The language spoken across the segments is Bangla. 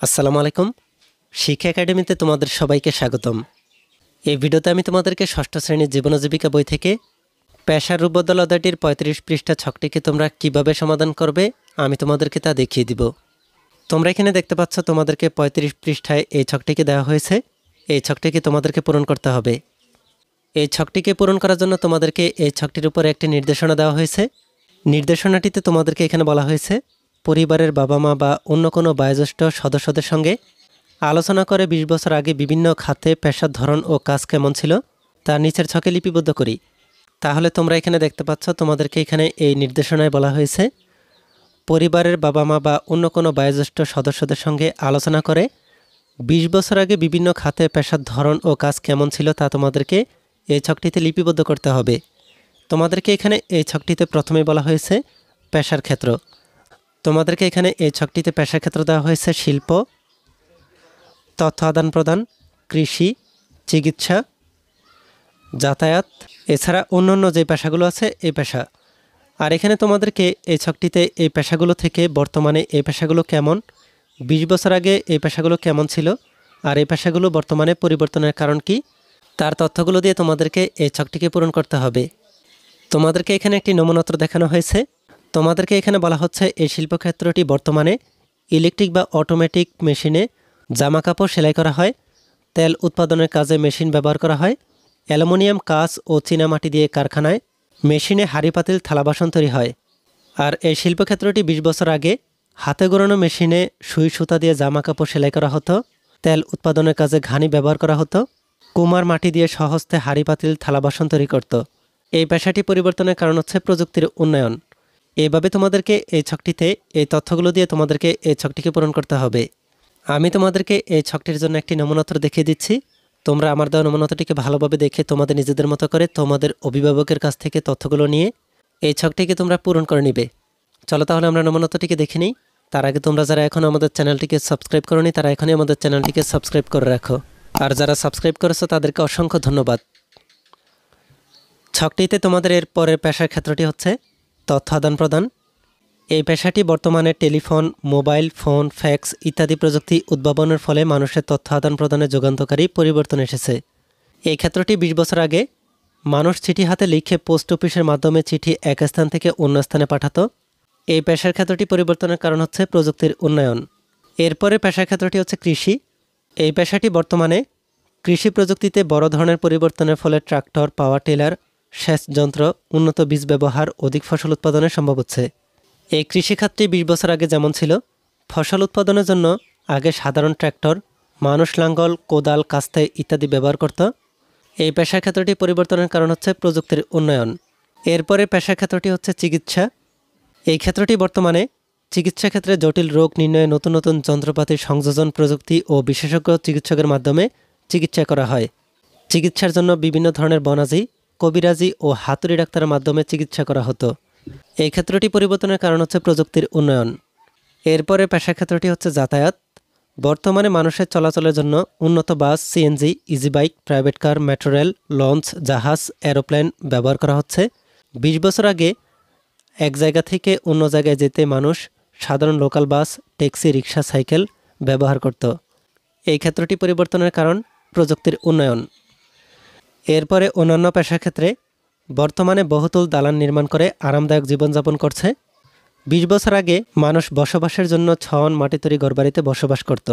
আসসালামু আলাইকুম। শিক্ষা একাডেমিতে তোমাদের সবাইকে স্বাগতম। এই ভিডিওতে আমি তোমাদেরকে ষষ্ঠ শ্রেণীর জীবন ও জীবিকা বই থেকে পেশার রূপবদল অধ্যায়টির ৩৫ পৃষ্ঠা ছকটিকে তোমরা কিভাবে সমাধান করবে আমি তোমাদেরকে তা দেখিয়ে দিব। তোমরা এখানে দেখতে পাচ্ছ তোমাদেরকে ৩৫ পৃষ্ঠায় এই ছকটিকে দেওয়া হয়েছে। এই ছকটিকে তোমাদেরকে পূরণ করতে হবে। এই ছকটিকে পূরণ করার জন্য তোমাদেরকে এই ছকটির উপরে একটি নির্দেশনা দেওয়া হয়েছে। নির্দেশনাটিতে তোমাদেরকে এখানে বলা হয়েছে পরিবারের বাবা মা বা অন্য কোনো বয়োজ্যেষ্ঠ সদস্যদের সঙ্গে আলোচনা করে ২০ বছর আগে বিভিন্ন খাতে পেশার ধরন ও কাজ কেমন ছিল তা নিচের ছকে লিপিবদ্ধ করি। তাহলে তোমরা এখানে দেখতে পাচ্ছ তোমাদেরকে এখানে এই নির্দেশনায় বলা হয়েছে পরিবারের বাবা মা বা অন্য কোনো বয়োজ্যেষ্ঠ সদস্যদের সঙ্গে আলোচনা করে ২০ বছর আগে বিভিন্ন খাতে পেশার ধরন ও কাজ কেমন ছিল তা তোমাদেরকে এই ছকটিতে লিপিবদ্ধ করতে হবে। তোমাদেরকে এখানে এই ছকটিতে প্রথমে বলা হয়েছে পেশার ক্ষেত্র। তোমাদেরকে এখানে এই ছকটিতে পেশার ক্ষেত্র দেওয়া হয়েছে শিল্প, তথ্য আদান প্রদান, কৃষি, চিকিৎসা, যাতায়াত, এছাড়া অন্যান্য যে পেশাগুলো আছে এই পেশা। আর এখানে তোমাদেরকে এই ছকটিতে এই পেশাগুলো থেকে বর্তমানে এই পেশাগুলো কেমন, ২০ বছর আগে এই পেশাগুলো কেমন ছিল আর এই পেশাগুলো বর্তমানে পরিবর্তনের কারণ কি তার তথ্যগুলো দিয়ে তোমাদেরকে এই ছকটিকে পূরণ করতে হবে। তোমাদেরকে এখানে একটি নমুনাত্র দেখানো হয়েছে। তোমাদেরকে এখানে বলা হচ্ছে এই শিল্পক্ষেত্রটি বর্তমানে ইলেকট্রিক বা অটোমেটিক মেশিনে জামাকাপড় সেলাই করা হয়, তেল উৎপাদনের কাজে মেশিন ব্যবহার করা হয়, অ্যালুমিনিয়াম, কাঁচ ও চীনামাটি দিয়ে কারখানায় মেশিনে হাঁড়ি পাতিল থালা বাসন তৈরি হয়। আর এই শিল্পক্ষেত্রটি ২০ বছর আগে হাতে গড়ানো মেশিনে সুই সুতা দিয়ে জামাকাপড় সেলাই করা হতো, তেল উৎপাদনের কাজে ঘানি ব্যবহার করা হতো, কুমার মাটি দিয়ে সহজে হাঁড়ি পাতিল থালা বাসন তৈরি করত। এই পেশাটি পরিবর্তনের কারণ হচ্ছে প্রযুক্তির উন্নয়ন। এইভাবে তোমাদেরকে এই ছকটিতে এই তথ্যগুলো দিয়ে তোমাদেরকে এই ছকটিকে পূরণ করতে হবে। আমি তোমাদেরকে এই ছকটির জন্য একটি নমুনাত্র দেখিয়ে দিচ্ছি। তোমরা আমার দেওয়া নমুনাত্রটিকে ভালোভাবে দেখে তোমাদের নিজেদের মতো করে তোমাদের অভিভাবকের কাছ থেকে তথ্যগুলো নিয়ে এই ছকটিকে তোমরা পূরণ করে নিবে। চলো তাহলে আমরা নমুনাত্রটিকে দেখে নিই। তার আগে তোমরা যারা এখন আমাদের চ্যানেলটিকে সাবস্ক্রাইব করোনি তারা এখনই আমাদের চ্যানেলটিকে সাবস্ক্রাইব করে রাখো। আর যারা সাবস্ক্রাইব করেছো তাদেরকে অসংখ্য ধন্যবাদ। ছকটিতে তোমাদের এর পরের পেশার ক্ষেত্রটি হচ্ছে তথ্য আদান প্রদান। এই পেশাটি বর্তমানে টেলিফোন, মোবাইল ফোন, ফ্যাক্স ইত্যাদি প্রযুক্তি উদ্ভাবনের ফলে মানুষের তথ্য আদান প্রদানে যুগান্তকারী পরিবর্তন এসেছে। এই ক্ষেত্রটি ২০ বছর আগে মানুষ চিঠি হাতে লিখে পোস্ট অফিসের মাধ্যমে চিঠি এক স্থান থেকে অন্য স্থানে পাঠাতো। এই পেশার ক্ষেত্রটি পরিবর্তনের কারণ হচ্ছে প্রযুক্তির উন্নয়ন। এরপরে পেশার ক্ষেত্রটি হচ্ছে কৃষি। এই পেশাটি বর্তমানে কৃষি প্রযুক্তিতে বড় ধরনের পরিবর্তনের ফলে ট্রাক্টর, পাওয়ার টিলার, সেচ যন্ত্র, উন্নত বীজ ব্যবহার, অধিক ফসল উৎপাদনে সম্ভব হচ্ছে। এই কৃষিখাতটি ২০ বছর আগে যেমন ছিল, ফসল উৎপাদনের জন্য আগে সাধারণ ট্র্যাক্টর, মানুষ লাঙ্গল, কোদাল, কাস্তে ইত্যাদি ব্যবহার করত। এই পেশার ক্ষেত্রটি পরিবর্তনের কারণ হচ্ছে প্রযুক্তির উন্নয়ন। এরপরে পেশার ক্ষেত্রটি হচ্ছে চিকিৎসা। এই ক্ষেত্রটি বর্তমানে চিকিৎসা ক্ষেত্রে জটিল রোগ নির্ণয়ে নতুন নতুন যন্ত্রপাতির সংযোজন, প্রযুক্তি ও বিশেষজ্ঞ চিকিৎসকের মাধ্যমে চিকিৎসা করা হয়। চিকিৎসার জন্য বিভিন্ন ধরনের বনাজি, কবিরাজি ও হাতুড়ি ডাক্তারের মাধ্যমে চিকিৎসা করা হতো। এই ক্ষেত্রটি পরিবর্তনের কারণ হচ্ছে প্রযুক্তির উন্নয়ন। এরপরে পেশা ক্ষেত্রটি হচ্ছে যাতায়াত। বর্তমানে মানুষের চলাচলের জন্য উন্নত bus, CNG, easy bike, private car, metro rail, launch, জাহাজ, এরোপ্লেন ব্যবহার করা হচ্ছে। ২০ বছর আগে এক জায়গা থেকে অন্য জায়গায় যেতে মানুষ সাধারণ লোকাল বাস, ট্যাক্সি, রিক্সা, সাইকেল ব্যবহার করত। এই ক্ষেত্রটি পরিবর্তনের কারণ প্রযুক্তির উন্নয়ন। এরপরে অন্যান্য পেশার ক্ষেত্রে বর্তমানে বহুতল দালান নির্মাণ করে আরামদায়ক জীবনযাপন করছে। ২০ বছর আগে মানুষ বসবাসের জন্য ছন, মাটি তৈরি ঘরবাড়িতে বসবাস করত।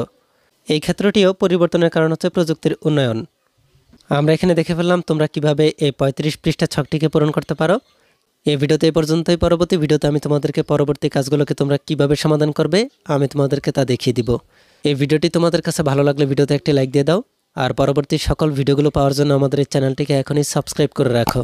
এই ক্ষেত্রটিও পরিবর্তনের কারণ হচ্ছে প্রযুক্তির উন্নয়ন। আমরা এখানে দেখে ফেললাম তোমরা কিভাবে এই ৩৫ পৃষ্ঠা ছকটিকে পূরণ করতে পারো। এই ভিডিওতে এই পর্যন্তই। পরবর্তী ভিডিওতে আমি তোমাদেরকে পরবর্তী কাজগুলোকে তোমরা কিভাবে সমাধান করবে আমি তোমাদেরকে তা দেখিয়ে দিব। এই ভিডিওটি তোমাদের কাছে ভালো লাগলে ভিডিওতে একটি লাইক দিয়ে দাও। আর পরবর্তী সকল ভিডিওগুলো পাওয়ার জন্য আমাদের এই চ্যানেলটিকে এখনই সাবস্ক্রাইব করে রাখো।